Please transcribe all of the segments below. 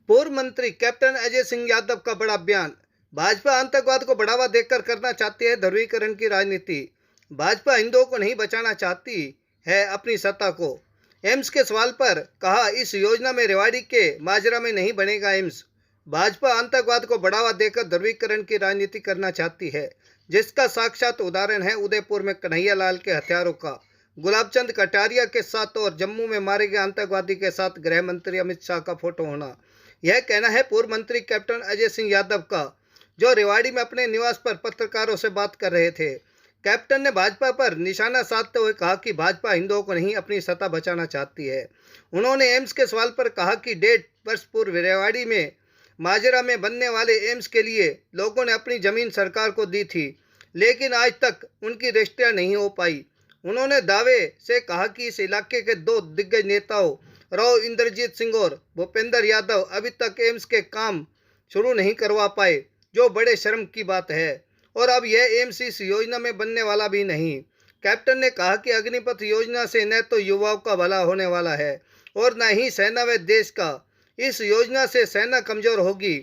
पूर्व मंत्री कैप्टन अजय सिंह यादव का बड़ा बयान। भाजपा आतंकवाद को बढ़ावा देकर करना चाहती है ध्रुवीकरण की राजनीति। भाजपा हिंदुओं को नहीं बचाना चाहती है अपनी सत्ता को। एम्स के सवाल पर कहा, इस योजना में रेवाड़ी के माजरा में नहीं बनेगा एम्स। भाजपा आतंकवाद को बढ़ावा देकर ध्रुवीकरण की राजनीति करना चाहती है, जिसका साक्षात उदाहरण है उदयपुर में कन्हैया लाल के हत्यारों का, गुलाबचंद कटारिया के साथ और जम्मू में मारे गए आतंकवादी के साथ गृह मंत्री अमित शाह का फोटो होना। यह कहना है पूर्व मंत्री कैप्टन अजय सिंह यादव का, जो रेवाड़ी में अपने निवास पर पत्रकारों से बात कर रहे थे। कैप्टन ने भाजपा पर निशाना साधते हुए कहा कि भाजपा हिंदुओं को नहीं अपनी सत्ता बचाना चाहती है। उन्होंने एम्स के सवाल पर कहा कि 1.5 वर्ष पूर्व रेवाड़ी में माजरा में बनने वाले एम्स के लिए लोगों ने अपनी जमीन सरकार को दी थी, लेकिन आज तक उनकी रजिस्ट्रियां नहीं हो पाई। उन्होंने दावे से कहा कि इस इलाके के 2 दिग्गज नेताओं राव इंद्रजीत सिंह और भूपेंद्र यादव अभी तक एम्स के काम शुरू नहीं करवा पाए, जो बड़े शर्म की बात है। और अब यह एम्स इस योजना में बनने वाला भी नहीं। कैप्टन ने कहा कि अग्निपथ योजना से न तो युवाओं का भला होने वाला है और न ही सेना व देश का। इस योजना से सेना कमजोर होगी।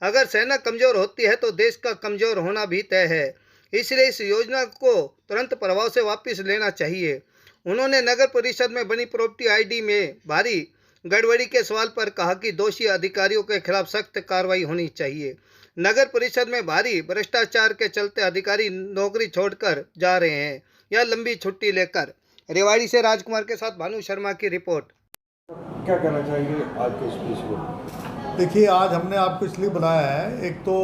अगर सेना कमजोर होती है तो देश का कमजोर होना भी तय है। इसलिए इस योजना को तुरंत प्रभाव से वापस लेना चाहिए। उन्होंने नगर परिषद में बनी प्रॉपर्टी आईडी में भारी गड़बड़ी के सवाल पर कहा कि दोषी अधिकारियों के खिलाफ सख्त कार्रवाई होनी चाहिए। नगर परिषद में भारी भ्रष्टाचार के चलते अधिकारी नौकरी छोड़कर जा रहे हैं या लंबी छुट्टी लेकर। रेवाड़ी से राजकुमार के साथ भानु शर्मा की रिपोर्ट। क्या कहना चाहेंगे आज के स्पीच में? देखिए, आज हमने आपको इसलिए बुलाया है, एक तो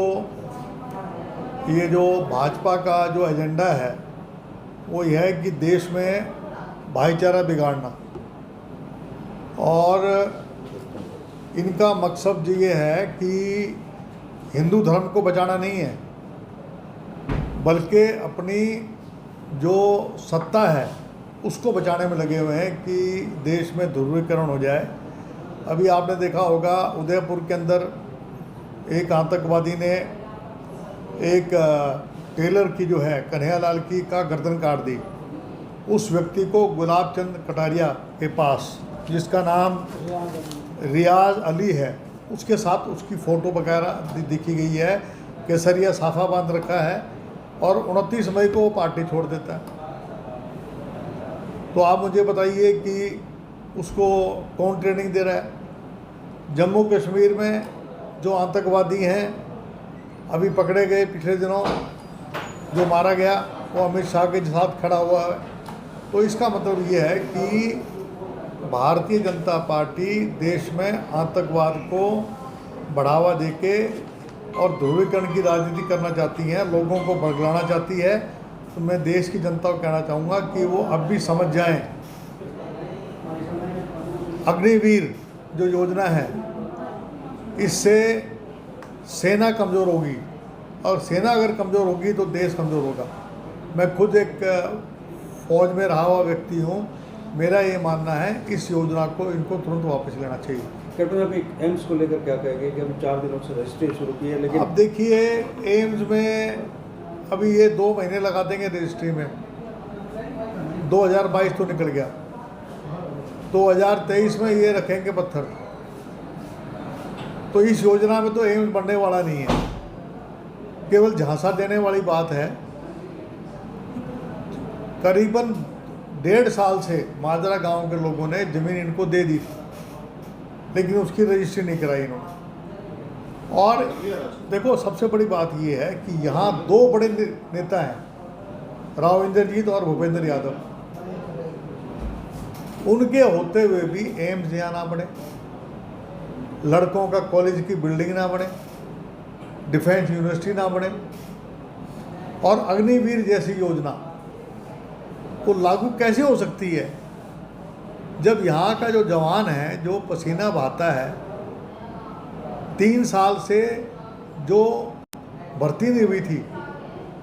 ये जो भाजपा का जो एजेंडा है वो यह है कि देश में भाईचारा बिगाड़ना, और इनका मकसद ये है कि हिंदू धर्म को बचाना नहीं है, बल्कि अपनी जो सत्ता है उसको बचाने में लगे हुए हैं कि देश में ध्रुवीकरण हो जाए। अभी आपने देखा होगा, उदयपुर के अंदर एक आतंकवादी ने एक टेलर की जो है कन्हैया लाल की का गर्दन काट दी। उस व्यक्ति को गुलाबचंद कटारिया के पास, जिसका नाम रियाज अली है, उसके साथ उसकी फ़ोटो वगैरह दिखी गई है, केसरिया साफा बांध रखा है, और 29 मई को वो पार्टी छोड़ देता है। तो आप मुझे बताइए कि उसको कौन ट्रेनिंग दे रहा है? जम्मू कश्मीर में जो आतंकवादी हैं अभी पकड़े गए पिछले दिनों, जो मारा गया, वो अमित शाह के साथ खड़ा हुआ है। तो इसका मतलब ये है कि भारतीय जनता पार्टी देश में आतंकवाद को बढ़ावा देके और ध्रुवीकरण की राजनीति करना चाहती है, लोगों को भड़काना चाहती है। तो मैं देश की जनता को कहना चाहूँगा कि वो अब भी समझ जाएं, अग्निवीर जो योजना है, इससे सेना कमज़ोर होगी, और सेना अगर कमज़ोर होगी तो देश कमज़ोर होगा। मैं खुद एक फौज में रहा हुआ व्यक्ति हूँ। मेरा ये मानना है इस योजना को इनको तुरंत वापस लेना चाहिए। कैप्टन, अभी एम्स को लेकर क्या कहेंगे कि हम 4 दिनों से रजिस्ट्री शुरू की है, लेकिन अब देखिए, एम्स में अभी ये 2 महीने लगा देंगे रजिस्ट्री में। 2022 तो निकल गया, 2023 में ये रखेंगे पत्थर। तो इस योजना में तो एम्स बनने वाला नहीं है, केवल झांसा देने वाली बात है। करीबन 1.5 साल से माजरा गांव के लोगों ने ज़मीन इनको दे दी थी, लेकिन उसकी रजिस्ट्री नहीं कराई इन्होंने। और देखो, सबसे बड़ी बात ये है कि यहाँ 2 बड़े नेता हैं, राव इंद्रजीत और भूपेंद्र यादव। उनके होते हुए भी एम्स यहाँ ना बने, लड़कों का कॉलेज की बिल्डिंग ना बने, डिफेंस यूनिवर्सिटी ना बने, और अग्निवीर जैसी योजना को लागू कैसे हो सकती है जब यहाँ का जो जवान है, जो पसीना बहाता है, 3 साल से जो भर्ती नहीं हुई थी,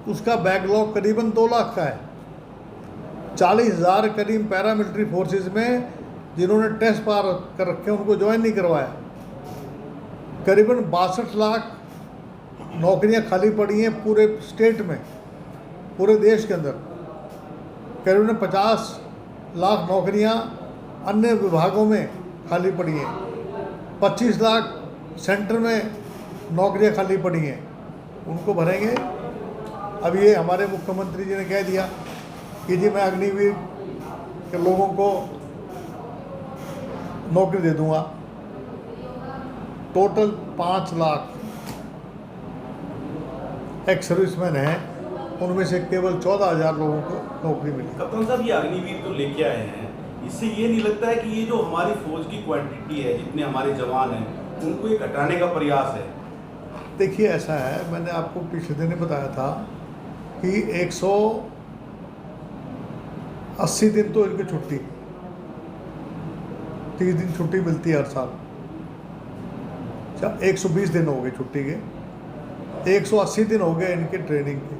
उसका बैकलॉग करीबन 2 लाख का है। 40,000 करीब पैरामिलिट्री फोर्सेस में जिन्होंने टेस्ट पार कर रखे उनको ज्वाइन नहीं करवाया। करीबन 62 लाख नौकरियां खाली पड़ी हैं पूरे स्टेट में, पूरे देश के अंदर। करीबन 50 लाख नौकरियां अन्य विभागों में खाली पड़ी हैं। 25 लाख सेंटर में नौकरियां खाली पड़ी हैं, उनको भरेंगे। अब ये हमारे मुख्यमंत्री जी ने कह दिया कि जी मैं अग्निवीर के लोगों को नौकरी दे दूंगा। टोटल 5 लाख एक्स सर्विसमैन हैं, उनमें से केवल 14,000 लोगों को नौकरी मिली। कप्तान साहब, ये अग्निवीर तो लेके आए हैं, इससे ये नहीं लगता है कि ये जो हमारी फौज की क्वांटिटी है, जितने हमारे जवान हैं, उनको ये घटाने का प्रयास है? देखिए ऐसा है, मैंने आपको पिछले दिन ही बताया था कि 180 दिन तो इनकी छुट्टी, 30 दिन छुट्टी मिलती है हर साल। 120 दिन हो गए छुट्टी के, 180 दिन हो गए इनके ट्रेनिंग के,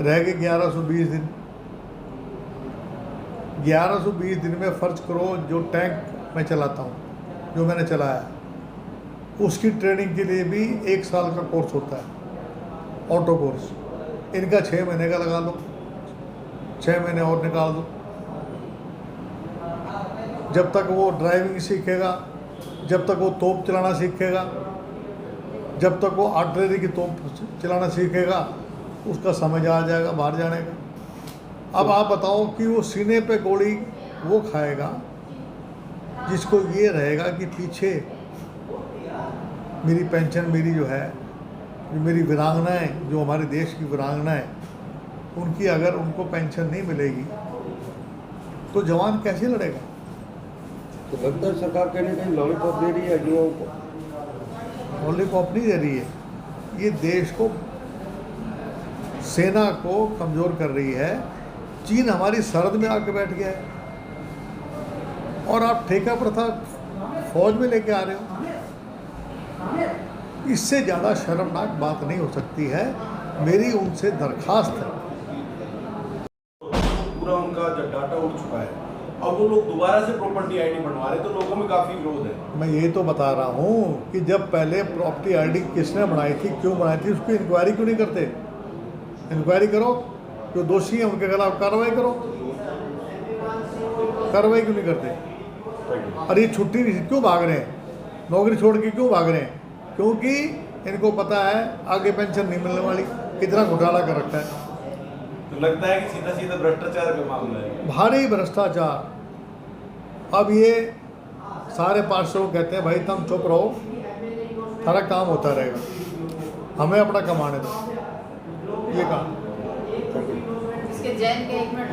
रह गए 1120 दिन। 1120 दिन में फ़र्ज करो जो टैंक मैं चलाता हूँ, जो मैंने चलाया, उसकी ट्रेनिंग के लिए भी 1 साल का कोर्स होता है, ऑटो कोर्स। इनका 6 महीने का लगा लो, 6 महीने और निकाल दो। जब तक वो ड्राइविंग सीखेगा, जब तक वो तोप चलाना सीखेगा, जब तक वो आर्टिलरी की तोप चलाना सीखेगा, उसका समझ आ जाएगा बाहर जाने का। अब आप बताओ कि वो सीने पे गोली वो खाएगा जिसको ये रहेगा कि पीछे मेरी पेंशन, मेरी जो है, जो मेरी वीरांगनाएँ, जो हमारे देश की वीरांगनाएँ, उनकी अगर उनको पेंशन नहीं मिलेगी तो जवान कैसे लड़ेगा? तो लगता है सरकार कहीं ना कहीं लॉलीपॉप दे रही है युवाओं को। लॉलीपॉप नहीं दे रही है, ये देश को, सेना को कमज़ोर कर रही है। चीन हमारी सरहद में आके बैठ गया है और आप ठेका प्रथा फौज में लेके आ रहे हो। इससे ज़्यादा शर्मनाक बात नहीं हो सकती है। मेरी उनसे दरखास्त है। पूरा उनका जो डाटा उड़ चुका है, अब वो लोग दोबारा से प्रॉपर्टी आईडी बनवा रहे, तो लोगों में काफ़ी विरोध है। मैं यही तो बता रहा हूँ कि जब पहले प्रॉपर्टी आईडी किसने बनाई थी, क्यों बनाई थी, उसकी इंक्वायरी क्यों नहीं करते? इंक्वायरी करो, जो दोषी हैं उनके खिलाफ कार्रवाई करो। कार्रवाई क्यों नहीं करते? और ये छुट्टी क्यों भाग रहे हैं, नौकरी छोड़ के क्यों भाग रहे हैं? क्योंकि इनको पता है आगे पेंशन नहीं मिलने वाली। कितना घोटाला कर रखा है। तो लगता है कि सीधा सीधा भ्रष्टाचार का मामला है, भारी भ्रष्टाचार। अब ये सारे पार्षद कहते हैं भाई तुम चुप रहो, सारा काम होता रहेगा, हमें अपना कमाने दो, ये काम। इसके जैन के 1 मिनट